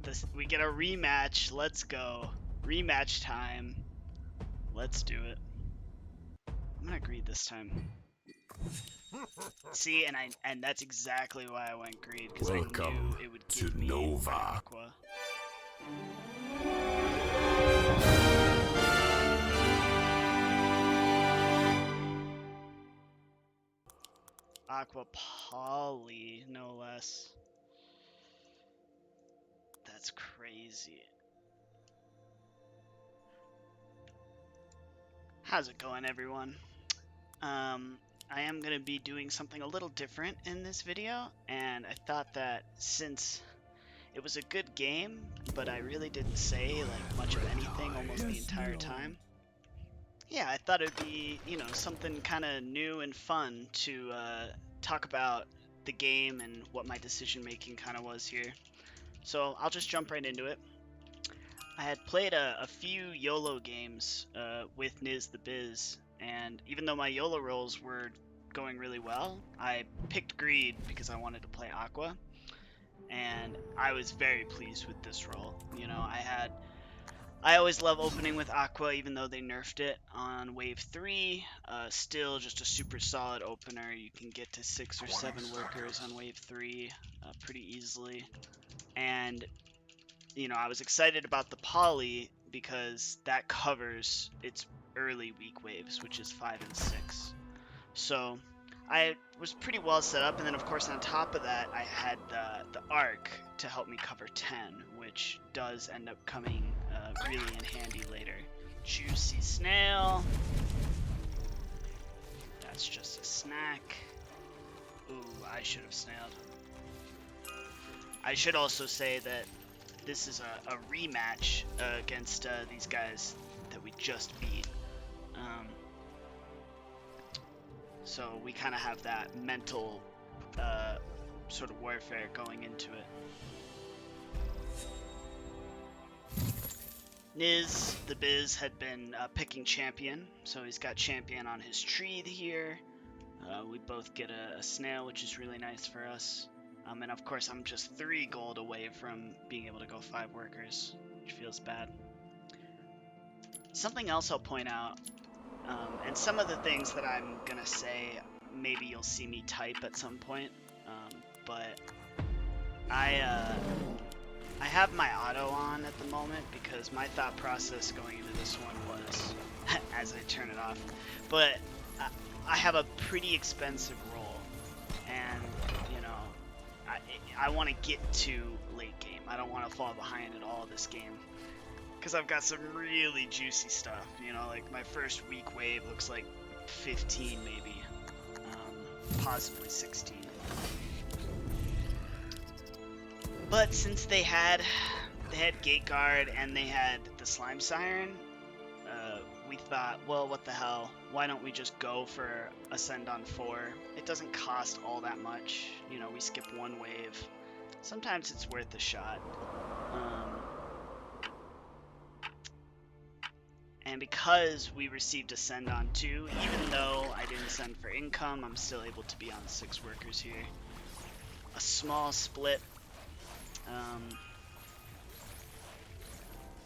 this. We get a rematch. Let's go. Rematch time. Let's do it. I'm gonna greed this time. See, and that's exactly why I went greed, because I knew it would give me Aqua. Aqua Poly, no less. That's crazy. How's it going, everyone? I am going to be doing something a little different in this video, and I thought that since it was a good game, but I really didn't say like much of anything almost the entire time. Yeah, I thought it'd be, you know, something kind of new and fun to talk about the game and what my decision making kind of was here. So I'll just jump right into it. I had played a few YOLO games with Niz the Biz, and even though my YOLO rolls were going really well, I picked Greed because I wanted to play Aqua, and I was very pleased with this roll. You know, I always love opening with Aqua, even though they nerfed it on wave 3. Still just a super solid opener. You can get to 6 or 7 workers on wave 3 pretty easily. And, you know, I was excited about the Poly because that covers its early weak waves, which is 5 and 6. So I was pretty well set up, and then of course on top of that I had the arc to help me cover 10, which does end up coming really in handy later. Juicy snail. That's just a snack. Ooh, I should have snailed. I should also say that this is a rematch against these guys that we just beat. So we kind of have that mental sort of warfare going into it. Niz the Biz had been picking champion, so he's got champion on his tree here. We both get a snail, which is really nice for us. And of course I'm just 3 gold away from being able to go 5 workers, which feels bad. Something else I'll point out, and some of the things that I'm gonna say, maybe you'll see me type at some point, but I have my auto on at the moment because my thought process going into this one was, as I turn it off, but I have a pretty expensive roll, and you know, I want to get to late game. I don't want to fall behind at all this game. Because I've got some really juicy stuff, you know, like my first weak wave looks like 15 maybe, possibly 16. But since they had Gate Guard and they had the Slime Siren, we thought, well, what the hell, why don't we just go for Ascend on 4? It doesn't cost all that much, you know, we skip 1 wave. Sometimes it's worth a shot. And because we received a send on 2, even though I didn't send for income, I'm still able to be on 6 workers here. A small split.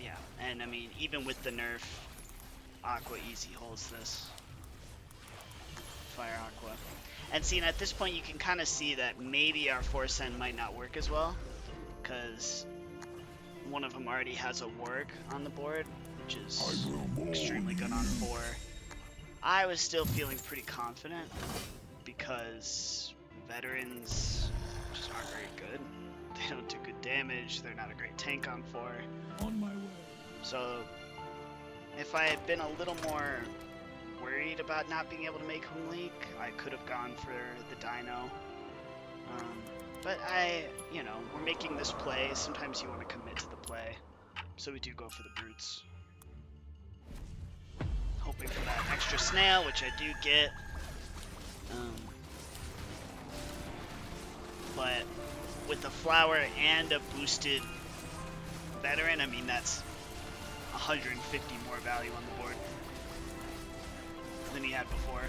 Yeah, and I mean, even with the nerf, Aqua easy holds this. Fire Aqua. And see, and at this point you can kind of see that maybe our 4 send might not work as well, because one of them already has a warg on the board, which is extremely good on 4. I was still feeling pretty confident because veterans just aren't very good. They don't do good damage, they're not a great tank on 4. On my way. So if I had been a little more worried about not being able to make Home League, I could have gone for the Dino. But you know, we're making this play. Sometimes you want to commit to the play. So we do go for the Brutes. Hoping for that extra snail, which I do get. But with a flower and a boosted veteran, I mean, that's 150 more value on the board than he had before.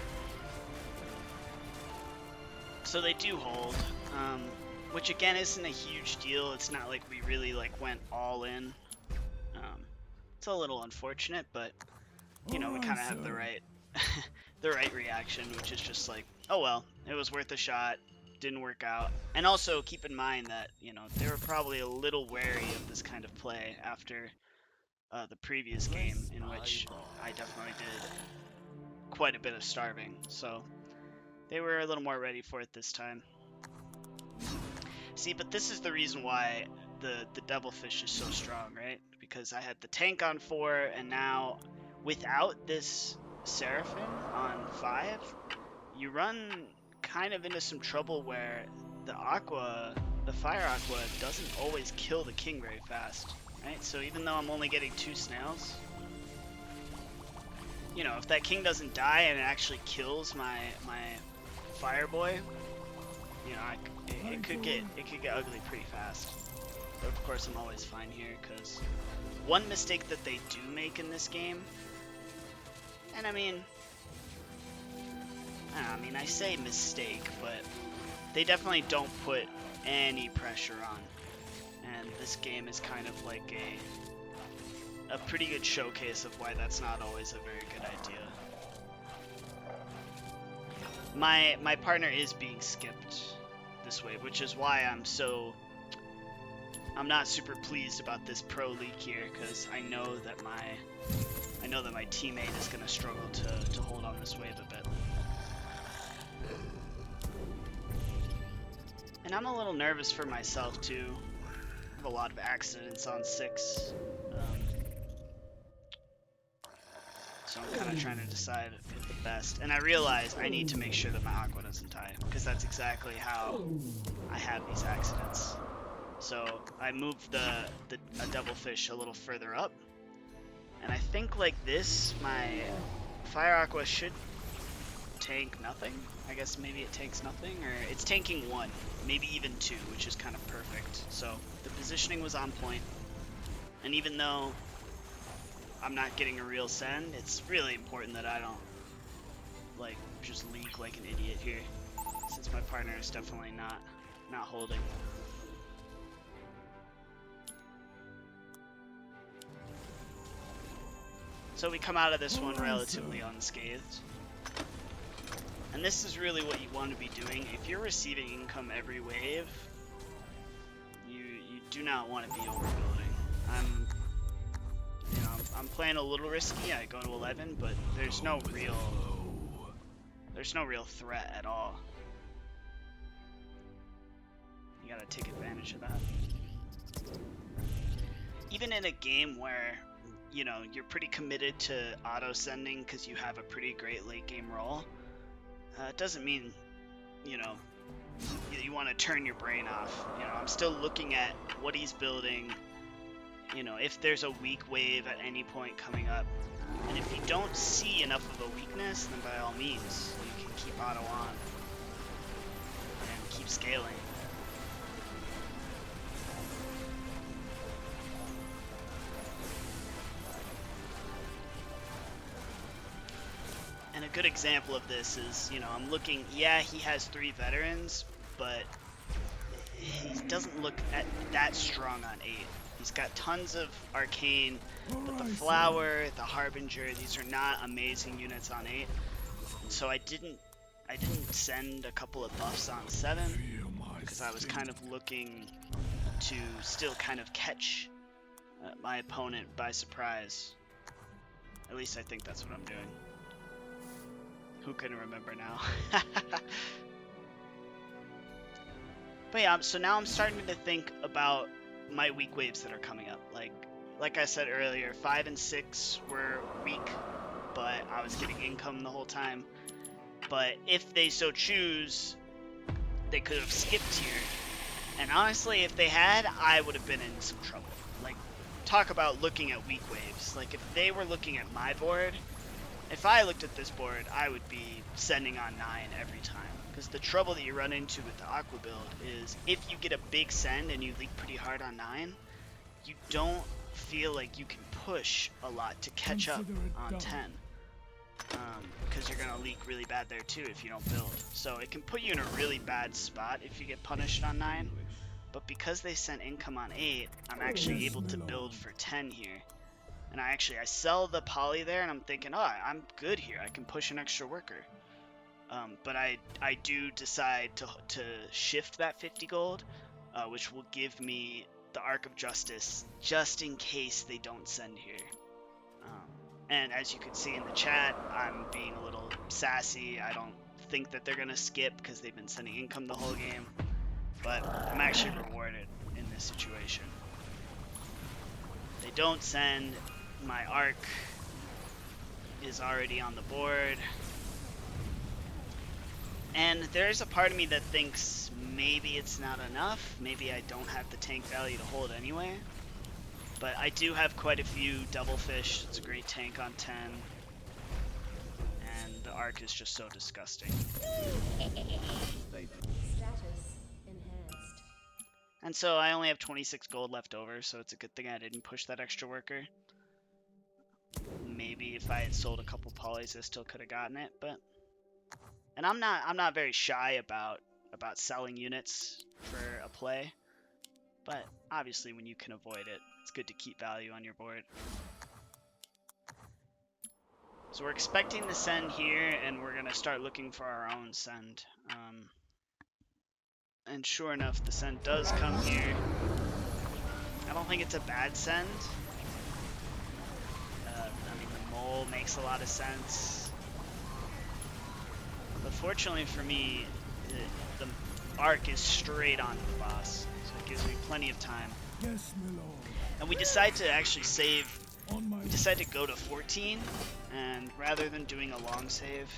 So they do hold. which again isn't a huge deal. It's not like we really like went all in. It's a little unfortunate, but you know, we kind of have the right the right reaction, which is just like, oh well, it was worth a shot, didn't work out. And also keep in mind that, you know, they were probably a little wary of this kind of play after the previous game, in which I definitely did quite a bit of starving, so they were a little more ready for it this time. See, but this is the reason why the Devilfish is so strong, right? Because I had the tank on 4, and now without this Seraphim on 5, you run kind of into some trouble where the Fire Aqua doesn't always kill the king very fast, right? So even though I'm only getting 2 snails, you know, if that king doesn't die and it actually kills my fire boy, you know, it could get ugly pretty fast. But of course, I'm always fine here because one mistake that they do make in this game, and I mean, I say mistake, but they definitely don't put any pressure on, and this game is kind of like a pretty good showcase of why that's not always a very good idea. My partner is being skipped this way, which is why I'm not super pleased about this pro league here, because I know that my teammate is going to struggle to hold on this wave a bit. And I'm a little nervous for myself too. I have a lot of accidents on 6. So I'm kind of trying to decide the best. And I realize I need to make sure that my Aqua doesn't die, because that's exactly how I have these accidents. So I moved a Devilfish a little further up. And I think like this, my Fire Aqua should tank nothing. I guess maybe it tanks nothing, or it's tanking 1, maybe even 2, which is kind of perfect. So the positioning was on point. And even though I'm not getting a real send, it's really important that I don't like just leak like an idiot here, since my partner is definitely not holding. So we come out of this one relatively unscathed. And this is really what you want to be doing. If you're receiving income every wave, you do not want to be overbuilding. I'm playing a little risky. I go to 11, but there's no real threat at all. You gotta take advantage of that. Even in a game where, you know, you're pretty committed to auto sending because you have a pretty great late game role, it doesn't mean, you know, you want to turn your brain off. You know, I'm still looking at what he's building. You know, if there's a weak wave at any point coming up, and if you don't see enough of a weakness, then by all means, you can keep auto on and keep scaling. And a good example of this is, you know, I'm looking, yeah, he has 3 veterans, but he doesn't look that strong on 8. He's got tons of arcane, but the flower, the harbinger, these are not amazing units on 8. And so I didn't send a couple of buffs on 7 because I was kind of looking to still kind of catch my opponent by surprise. At least I think that's what I'm doing. Who can remember now? But yeah, so now I'm starting to think about my weak waves that are coming up. Like I said earlier, 5 and 6 were weak, but I was getting income the whole time. But if they so choose, they could have skipped here. And honestly, if they had, I would have been in some trouble. Like, talk about looking at weak waves. Like, if they were looking at my board, if I looked at this board, I would be sending on 9 every time. Because the trouble that you run into with the Aqua build is if you get a big send and you leak pretty hard on 9, you don't feel like you can push a lot to catch up on 10. because you're gonna leak really bad there too if you don't build. So it can put you in a really bad spot if you get punished on 9. But because they sent income on 8, I'm actually able to build for 10 here. And I sell the poly there, and I'm thinking, oh, I'm good here. I can push an extra worker. But I do decide to shift that 50 gold, which will give me the Arc of Justice just in case they don't send here. And as you can see in the chat, I'm being a little sassy. I don't think that they're going to skip because they've been sending income the whole game. But I'm actually rewarded in this situation. They don't send. My arc is already on the board. And there's a part of me that thinks maybe it's not enough. Maybe I don't have the tank value to hold anyway. But I do have quite a few double fish. It's a great tank on 10. And the arc is just so disgusting. And so I only have 26 gold left over, so it's a good thing I didn't push that extra worker. Maybe if I had sold a couple polys, I still could have gotten it, but... And I'm not very shy about selling units for a play, but obviously when you can avoid it, it's good to keep value on your board. So we're expecting the send here, and we're gonna start looking for our own send. And sure enough, the send does come here. I don't think it's a bad send. I mean, the mole makes a lot of sense. But fortunately for me, the arc is straight on the boss, so it gives me plenty of time. Yes, my lord. And we decide to actually save. We decide to go to 14, and rather than doing a long save,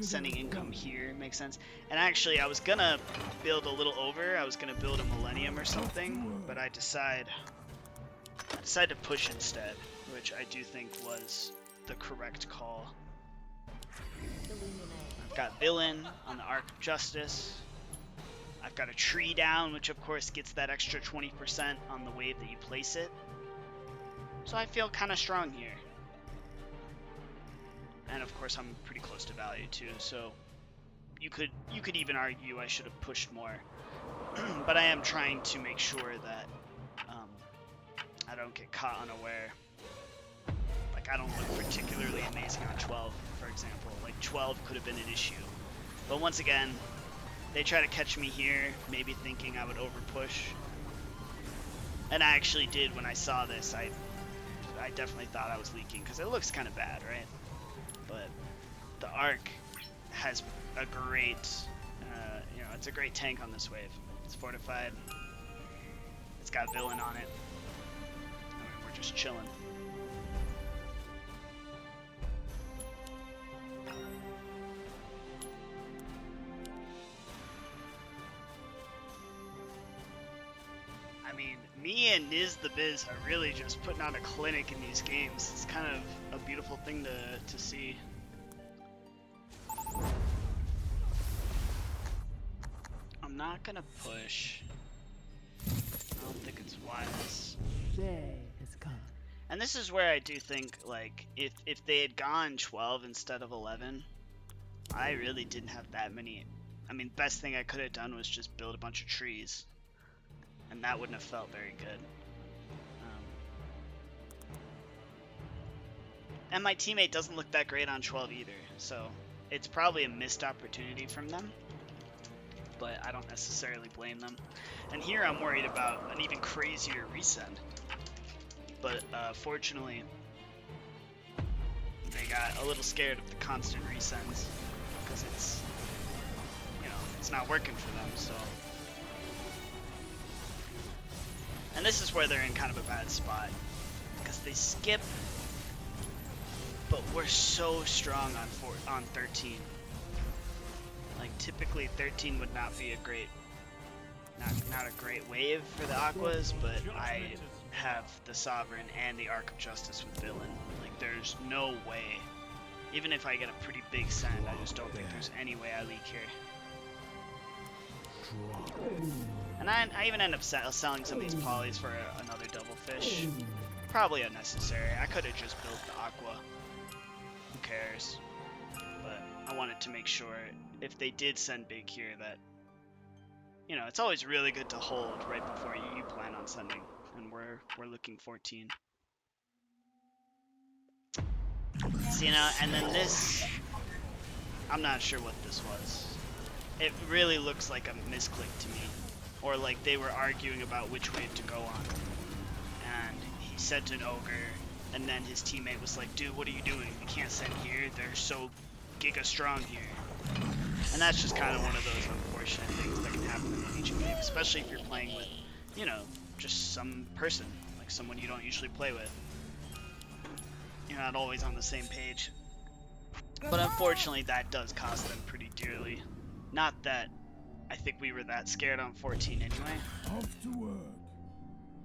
sending income here makes sense. And actually, I was gonna build a little over. I was gonna build a Millennium or something, but I decide to push instead, which I do think was the correct call. I've got Villain on the Arc of Justice. I've got a tree down, which of course gets that extra 20% on the wave that you place it. So I feel kind of strong here. And of course I'm pretty close to value too, so you could even argue I should have pushed more. But I am trying to make sure that I don't get caught unaware. Like, I don't look particularly amazing on 12, for example. Like, 12 could have been an issue. But once again, they try to catch me here, maybe thinking I would overpush. And I actually did when I saw this. I definitely thought I was leaking, because it looks kind of bad, right? But the arc has a great, it's a great tank on this wave. It's fortified. It's got Villain on it. I mean, we're just chilling. I mean, me and Niz the Biz are really just putting on a clinic in these games. It's kind of a beautiful thing to see. I'm not gonna push. I don't think it's wise. Day has come. And this is where I do think, like, if they had gone 12 instead of 11, I really didn't have that many. I mean, best thing I could have done was just build a bunch of trees. And that wouldn't have felt very good. And my teammate doesn't look that great on 12 either, so it's probably a missed opportunity from them. But I don't necessarily blame them. And here I'm worried about an even crazier resend. But fortunately, they got a little scared of the constant resends because it's, it's not working for them. So. And this is where they're in kind of a bad spot, because they skip, but we're so strong on 13. Like, typically 13 would not be a great, not a great wave for the Aquas, but I have the Sovereign and the Arc of Justice with Villain. Like, there's no way, even if I get a pretty big send, I just don't think there's any way I leak here. And I even end up selling some of these polys for another double fish. Probably unnecessary. I could have just built the Aqua. cares? But I wanted to make sure if they did send big here that, you know, it's always really good to hold right before you plan on sending. And we're looking 14. So, you know, and then this, I'm not sure what this was. It really looks like a misclick to me. Or like they were arguing about which wave to go on. And he sent an ogre, and then his teammate was like, dude, what are you doing? You can't send here. They're so giga strong here. And that's just kind of one of those unfortunate things that can happen in an ancient game, especially if you're playing with, you know, just some person, like someone you don't usually play with. You're not always on the same page. But unfortunately, that does cost them pretty dearly. Not that I think we were that scared on 14 anyway. Off to work.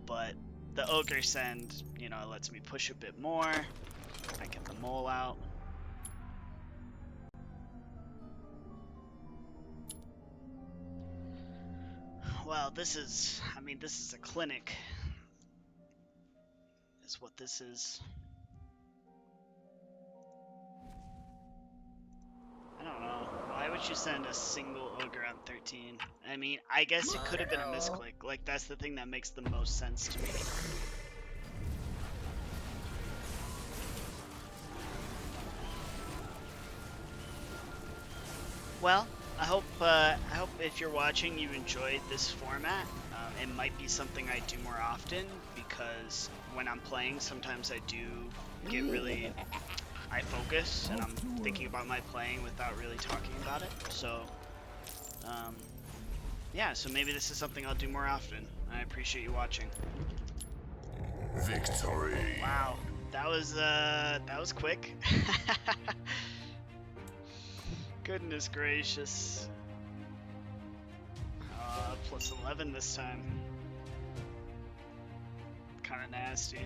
But the ogre send, you know, lets me push a bit more. I get the mole out. Well, this is, I mean, this is a clinic, is what this is. I don't know. Why would you send a single ogre on 13? I mean, I guess it could have been a misclick. Like, that's the thing that makes the most sense to me. Well, I hope if you're watching you enjoyed this format. It might be something I do more often because when I'm playing, sometimes I do get really, I focus and I'm thinking about my playing without really talking about it. So, yeah, so maybe this is something I'll do more often. I appreciate you watching. Victory. Wow, that was quick. Goodness gracious. Plus 11 this time. Kind of nasty.